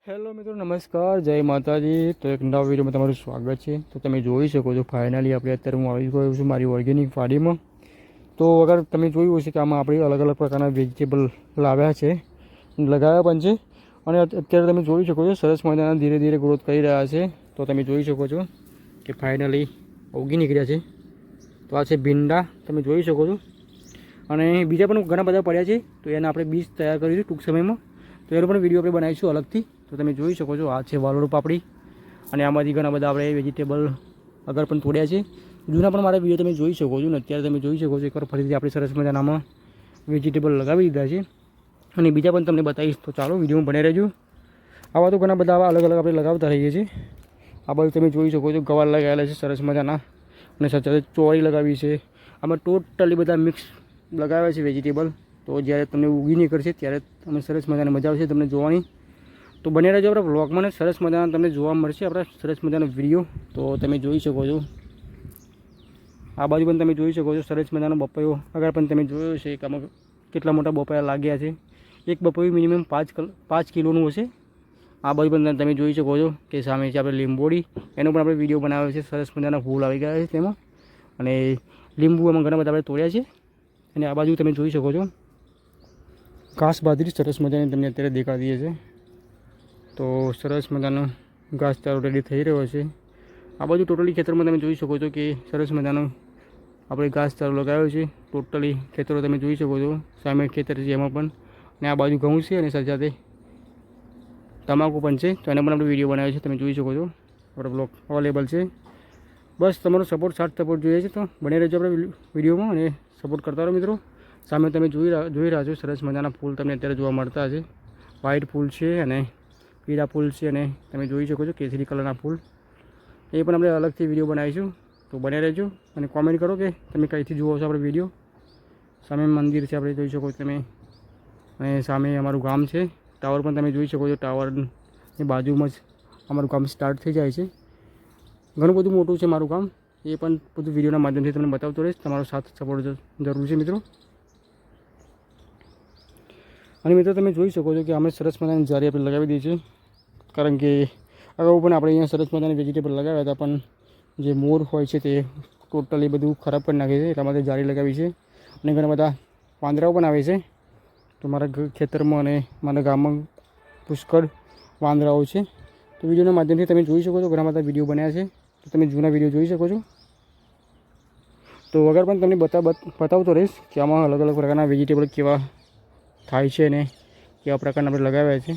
Hello મિત્રો, નમસ્કાર, જય માતાજી। તો એક નવા વિડીયોમાં તમારું સ્વાગત છે। તો તમે જોઈ શકો છો ફાઇનલી આપણે અત્યારે હું આવી ગયો છું મારી ઓર્ગેનિક વાડીમાં। તો અગર તમે જોયું હશે કે આમાં આપણે અલગ અલગ પ્રકારના વેજીટેબલ લાવ્યા છે, લગાવ્યા પણ છે, અને અત્યારે તમે જોઈ શકો છો સરસ મજાના ધીરે ધીરે ગ્રોથ કરી રહ્યા છે। તો તમે જોઈ શકો છો કે ફાઇનલી ઉગી નીકળ્યા છે। તો આ છે ભીંડા, તમે જોઈ શકો છો, અને બીજા પણ ઘણા બધા પડ્યા છે। તો એના આપણે બીજ તૈયાર કરીશું ટૂંક સમયમાં। તો એનો પણ વિડીયો આપણે બનાવીશું અલગથી। તો તમે જોઈ શકો છો આ છે વાલોડ પાપડી, અને આમાંથી ઘણા બધા આપણે વેજીટેબલ આગળ પણ તોડ્યા છે। જૂના પણ મારા વિડીયો તમે જોઈ શકો છો, ને અત્યારે તમે જોઈ શકો છો એકવાર ફરીથી આપણે સરસ મજાનામાં વેજીટેબલ લગાવી દીધા છે, અને બીજા પણ તમને બતાવીશ। તો ચાલો વિડીયોમાં બને રહેજો। આવા તો ઘણા બધા આવા અલગ અલગ આપણે લગાવતા રહીએ છીએ। આ બાજુ તમે જોઈ શકો છો ગવાર લગાવેલા છે સરસ મજાના, અને સાથે સાથે ચોળી લગાવી છે। આમાં ટોટલી બધા મિક્સ લગાવ્યા છે વેજીટેબલ। તો જ્યારે તમને ઉગી નીકળશે ત્યારે તમે સરસ મજાની મજા આવશે તમને જોવાની। તો બને રહેજો આપણા વ્લોગમાં, સરસ મજાના તમને જોવા મળશે આપણા સરસ મજાનો વિડીયો। તો તમે જોઈ શકો છો આ બાજુ પણ તમે જોઈ શકો છો સરસ મજાનો બપૈયો આગળ પણ તમે જોયો છે કે આમાં કેટલા મોટા બપૈયા લાગ્યા છે। એક બપૈયું મિનિમમ 5 કિલોનું હશે। આ બાજુ પણ તમે જોઈ શકો છો કે સામે છે આપણે લીંબોડી, એનો પણ આપણે વિડીયો બનાવ્યો છે। સરસ મજાના ફૂલ આવી ગયા છે તેમાં, અને લીંબુ એમાં ઘણા બધા આપણે તોડ્યા છે। અને આ બાજુ તમે જોઈ શકો છો ઘાસ બાજરી સરસ મજાની તમને અત્યારે દેખાતી છે। તો સરસ મજાનો ઘાસચારો રેડી થઈ રહ્યો છે। આ બાજુ ટોટલી ખેતરમાં તમે જોઈ શકો છો કે સરસ મજાનો આપણે ઘાસચારો લગાવ્યો છે। ટોટલી ખેતરો તમે જોઈ શકો છો, સામે ખેતર છે એમાં પણ, અને આ બાજુ ઘઉં છે, અને સાથે સાથે તમાકુ પણ છે। તો એનો પણ આપણે વિડીયો બનાવ્યો છે, તમે જોઈ શકો છો, આપણો બ્લોગ અવેલેબલ છે। બસ તમારો સપોર્ટ સપોર્ટ જોઈએ છે, તો બને રહેજો આપણે વિડીયોમાં અને સપોર્ટ કરતા રહો મિત્રો। સામે તમે જોઈ રહ્યા છો સરસ મજાના ફૂલ તમને અત્યારે જોવા મળતા છે। વ્હાઈટ ફૂલ છે, અને પીળા ફૂલ છે, અને તમે જોઈ શકો છો કેસરી કલરના ફૂલ। એ પણ આપણે અલગથી વિડીયો બનાવીશું। તો બને રહેજો અને કોમેન્ટ કરો કે તમે કઈથી જુઓ છો આપણે વિડીયો। સામે મંદિર છે આપણે જોઈ શકો છો તમે, અને સામે અમારું ગામ છે। ટાવર પણ તમે જોઈ શકો છો, ટાવરની બાજુમાં જ અમારું ગામ સ્ટાર્ટ થઈ જાય છે। ઘણું બધું મોટું છે મારું ગામ, એ પણ બધું વિડીયોના માધ્યમથી તમને બતાવતો રહીશ। તમારો સાથ સપોર્ટ જરૂર છે મિત્રો। અને મિત્રો તમે જોઈ શકો છો કે અમે સરસ મજાની જારી આપણે લગાવી દઈએ છીએ, કારણ કે અગાઉ પણ આપણે અહીંયા સરસ મજાની વેજીટેબલ લગાવ્યા હતા, પણ જે મોર હોય છે તે ટોટલી બધું ખરાબ કરી નાખે છે, એટલા માટે જારી લગાવી છે। અને ઘણા બધા વાંદરાઓ પણ આવે છે। તો મારા ખેતરમાં અને મારા ગામમાં પુષ્કળ વાંદરાઓ છે। તો વિડીયોના માધ્યમથી તમે જોઈ શકો છો ઘણા બધા વિડીયો બન્યા છે। તો તમે જૂના વિડીયો જોઈ શકો છો। તો વગર પણ તમને બતાવતો રહીશ કે આમાં અલગ અલગ પ્રકારના વેજીટેબલ કેવા થાય છે, અને કેવા પ્રકારના આપણે લગાવ્યા છે,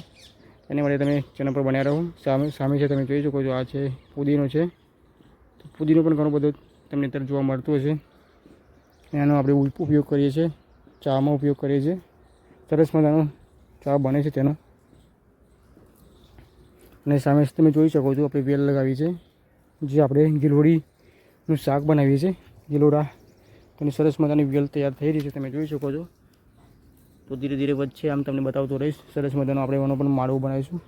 એની માટે તમે ચેનલ પર બન્યા રહો। સામે છે તમે જોઈ શકો છો આ છે પુદીનો છે। તો પુદીનો પણ ઘણો બધો તમને અત્યારે જોવા મળતો હશે। એનો આપણે ઉપયોગ કરીએ છીએ, ચામાં ઉપયોગ કરીએ છીએ। સરસ મજાનો ચા બને છે તેનો। અને સામે તમે જોઈ શકો છો આપણે વેલ લગાવી છે, જે આપણે ગિલોડીનું શાક બનાવીએ છીએ, ગિલોડા। તેની સરસ મજાની વેલ તૈયાર થઈ રહી છે, તમે જોઈ શકો છો। તો ધીરે ધીરે વધશે આમ તમને બતાવતો રહીશ। સરસ મજાનો આપણે એનો પણ માળો બનાવીશું।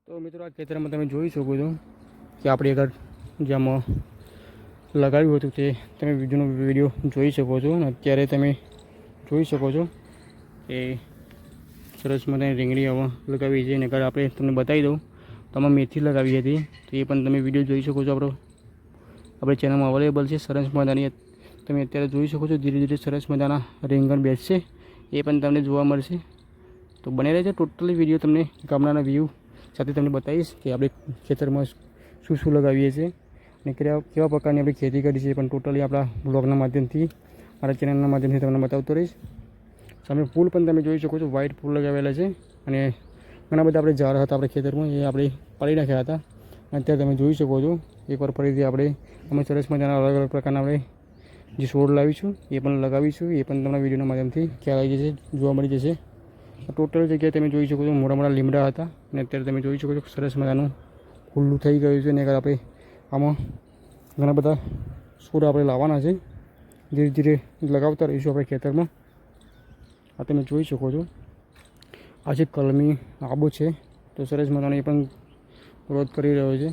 તો મિત્રો આ ખેતરમાં તમે જોઈ શકો છો કે આપણે આગળ જેમાં લગાવ્યું હતું તે તમે વિડીયો જોઈ શકો છો। અને અત્યારે તમે જોઈ શકો છો કે સરસ મજાની રીંગણી આમાં લગાવી છે। અને આગળ આપણે તમને બતાવી દઉં તો આમાં મેથી લગાવી હતી, તો એ પણ તમે વિડીયો જોઈ શકો છો। આપણે ચેનલમાં અવેલેબલ છે સરસ મજાની, તમે અત્યારે જોઈ શકો છો। ધીરે ધીરે સરસ મજાના રીંગણ બેસશે, એ પણ તમને જોવા મળશે। તો બને રહેજો, ટોટલી વિડીયો તમને ગામડાના વ્યૂ સાથે તમને બતાવીશ કે આપણે ખેતરમાં શું શું લગાવીએ છીએ, અને કેવા પ્રકારની આપણે ખેતી કરી છે, પણ ટોટલી આપણા બ્લોગના માધ્યમથી, મારા ચેનલના માધ્યમથી તમને બતાવતો રહીશ। સામે ફૂલ પણ તમે જોઈ શકો છો, વ્હાઈટ ફૂલ લગાવેલા છે, અને ઘણા બધા આપણે ઝાડ હતા આપણે ખેતરમાં, એ આપણે પાડી નાખ્યા હતા। અત્યારે તમે જોઈ શકો છો એકવાર ફરીથી અમે સરસ મજાના અલગ અલગ પ્રકારના આપણે જે છોડ લાવીશું એ પણ લગાવીશું। એ પણ તમને વિડીયોના માધ્યમથી ખ્યાલ આવી જશે, જોવા મળી જશે। ટોટલ જગ્યાએ તમે જોઈ શકો છો મોટા મોટા લીમડા હતા, અને અત્યારે તમે જોઈ શકો છો સરસ મજાનું ખુલ્લું થઈ ગયું છે। અને આપણે આમાં ઘણા બધા છોડ આપણે લાવવાના છે, ધીરે ધીરે લગાવતા રહીશું આપણે ખેતરમાં। આ તમે જોઈ શકો છો આ છે કલમી આબો છે, તો સરસ મજાનો એ પણ ગ્રોથ કરી રહ્યો છે।